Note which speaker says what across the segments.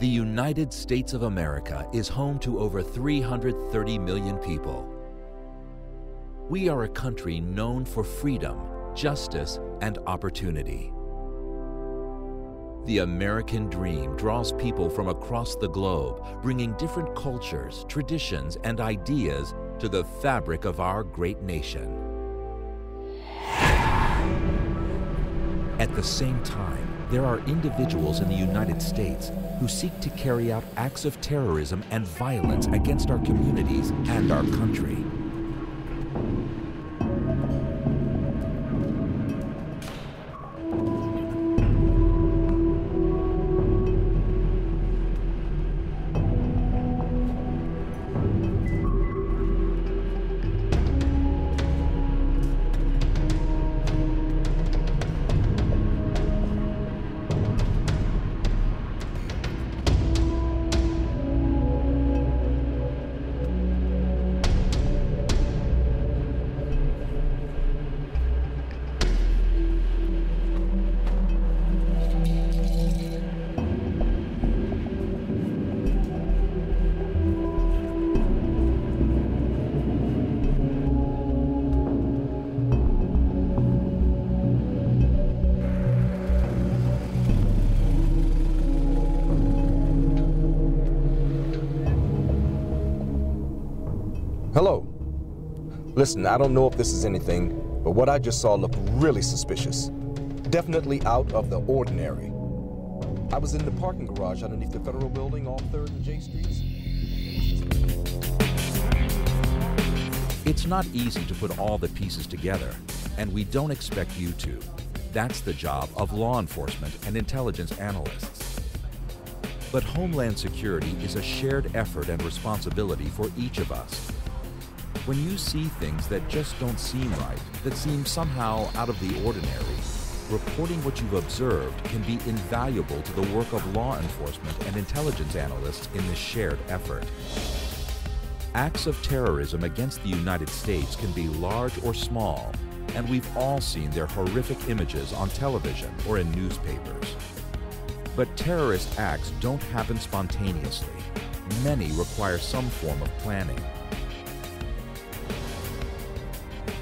Speaker 1: The United States of America is home to over 330 million people. We are a country known for freedom, justice, and opportunity. The American dream draws people from across the globe, bringing different cultures, traditions, and ideas to the fabric of our great nation. At the same time, there are individuals in the United States who seek to carry out acts of terrorism and violence against our communities and our country.
Speaker 2: Hello. Listen, I don't know if this is anything, but what I just saw looked really suspicious. Definitely out of the ordinary. I was in the parking garage underneath the Federal Building off 3rd and J Streets.
Speaker 1: It's not easy to put all the pieces together, and we don't expect you to. That's the job of law enforcement and intelligence analysts. But Homeland Security is a shared effort and responsibility for each of us. When you see things that just don't seem right, that seem somehow out of the ordinary, reporting what you've observed can be invaluable to the work of law enforcement and intelligence analysts in this shared effort. Acts of terrorism against the United States can be large or small, and we've all seen their horrific images on television or in newspapers. But terrorist acts don't happen spontaneously. Many require some form of planning.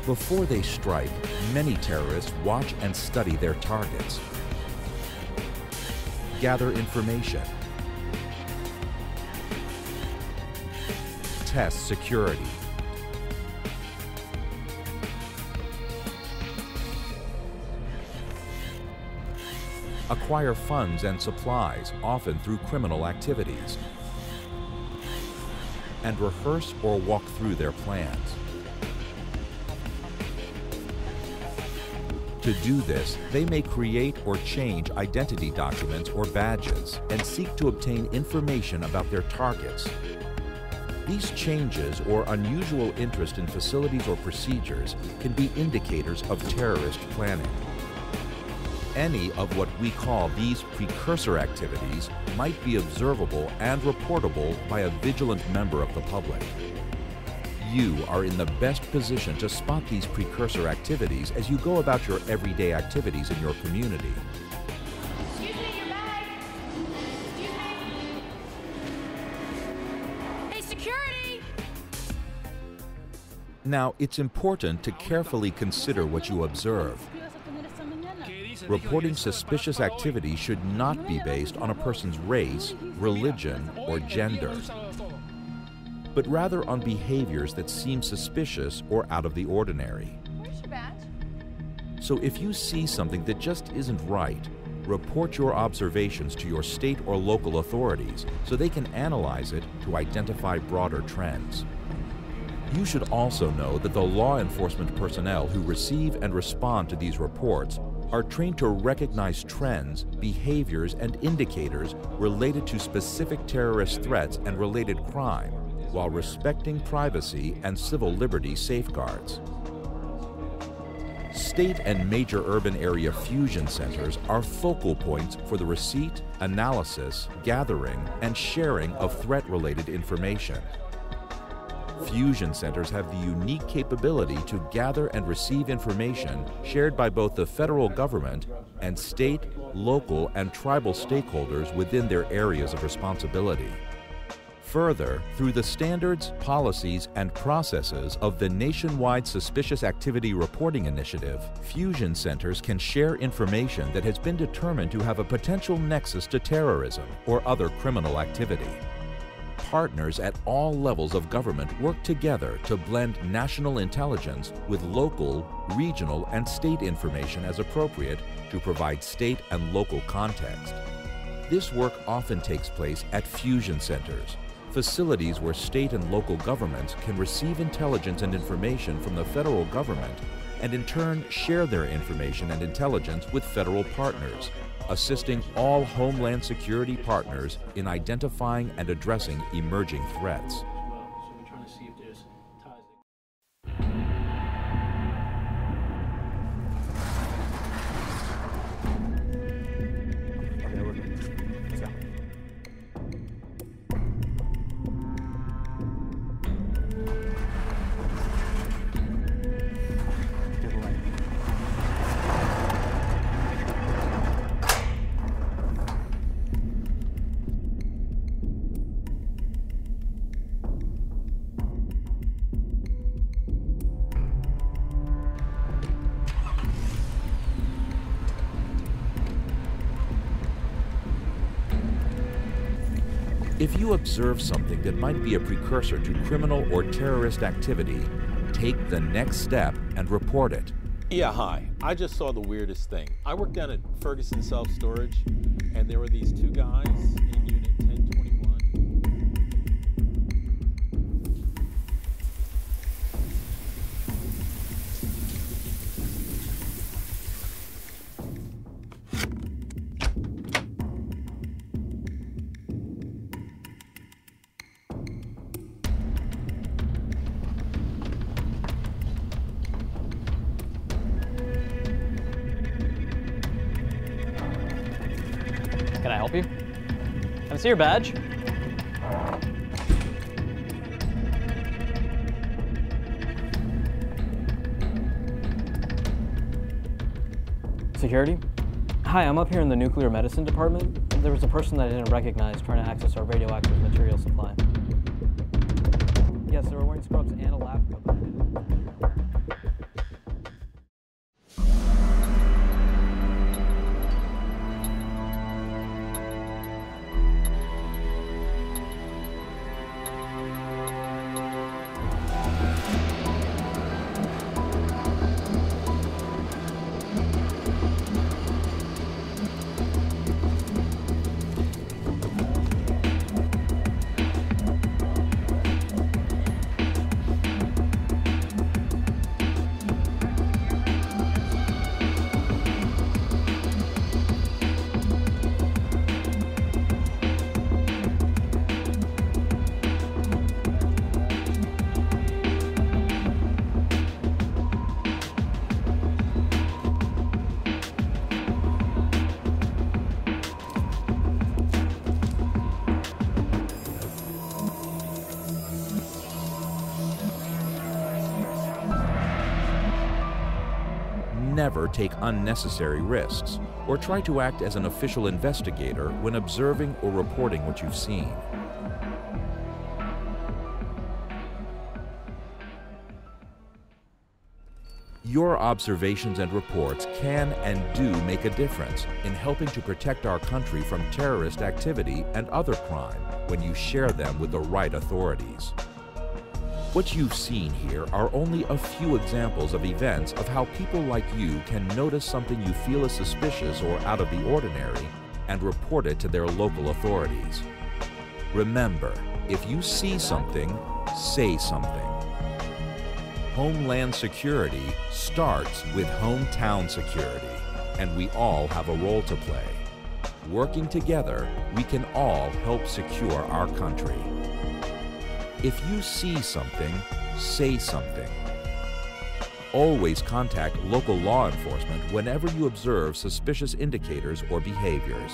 Speaker 1: Before they strike, many terrorists watch and study their targets, gather information, test security, acquire funds and supplies, often through criminal activities, and rehearse or walk through their plans. To do this, they may create or change identity documents or badges and seek to obtain information about their targets. These changes or unusual interest in facilities or procedures can be indicators of terrorist planning. Any of what we call these precursor activities might be observable and reportable by a vigilant member of the public. You are in the best position to spot these precursor activities as you go about your everyday activities in your community.
Speaker 3: Excuse me, your bag. Excuse me. Hey, security!
Speaker 1: Now, it's important to carefully consider what you observe. Reporting suspicious activity should not be based on a person's race, religion, or gender, but rather on behaviors that seem suspicious or out of the ordinary.
Speaker 3: Where's your badge?
Speaker 1: So if you see something that just isn't right, report your observations to your state or local authorities so they can analyze it to identify broader trends. You should also know that the law enforcement personnel who receive and respond to these reports are trained to recognize trends, behaviors, and indicators related to specific terrorist threats and related crime, while respecting privacy and civil liberty safeguards. State and major urban area fusion centers are focal points for the receipt, analysis, gathering, and sharing of threat-related information. Fusion centers have the unique capability to gather and receive information shared by both the federal government and state, local, and tribal stakeholders within their areas of responsibility. Further, through the standards, policies, and processes of the Nationwide Suspicious Activity Reporting Initiative, Fusion centers can share information that has been determined to have a potential nexus to terrorism or other criminal activity. Partners at all levels of government work together to blend national intelligence with local, regional, and state information as appropriate to provide state and local context. This work often takes place at fusion centers, facilities where state and local governments can receive intelligence and information from the federal government and in turn share their information and intelligence with federal partners, assisting all Homeland Security partners in identifying and addressing emerging threats. If you observe something that might be a precursor to criminal or terrorist activity, take the next step and report it.
Speaker 4: Yeah, hi. I just saw the weirdest thing. I worked down at Ferguson Self-Storage, and there were these two guys in Unit 1021.
Speaker 5: Can I help you? Can I see your badge? Security? Hi, I'm up here in the nuclear medicine department. There was a person that I didn't recognize trying to access our radioactive material supply. Yes, they were wearing scrubs and a lab coat. But I didn't.
Speaker 1: Never take unnecessary risks or try to act as an official investigator when observing or reporting what you've seen. Your observations and reports can and do make a difference in helping to protect our country from terrorist activity and other crime when you share them with the right authorities. What you've seen here are only a few examples of events of how people like you can notice something you feel is suspicious or out of the ordinary and report it to their local authorities. Remember, if you see something, say something. Homeland security starts with hometown security, and we all have a role to play. Working together, we can all help secure our country. If you see something, say something. Always contact local law enforcement whenever you observe suspicious indicators or behaviors.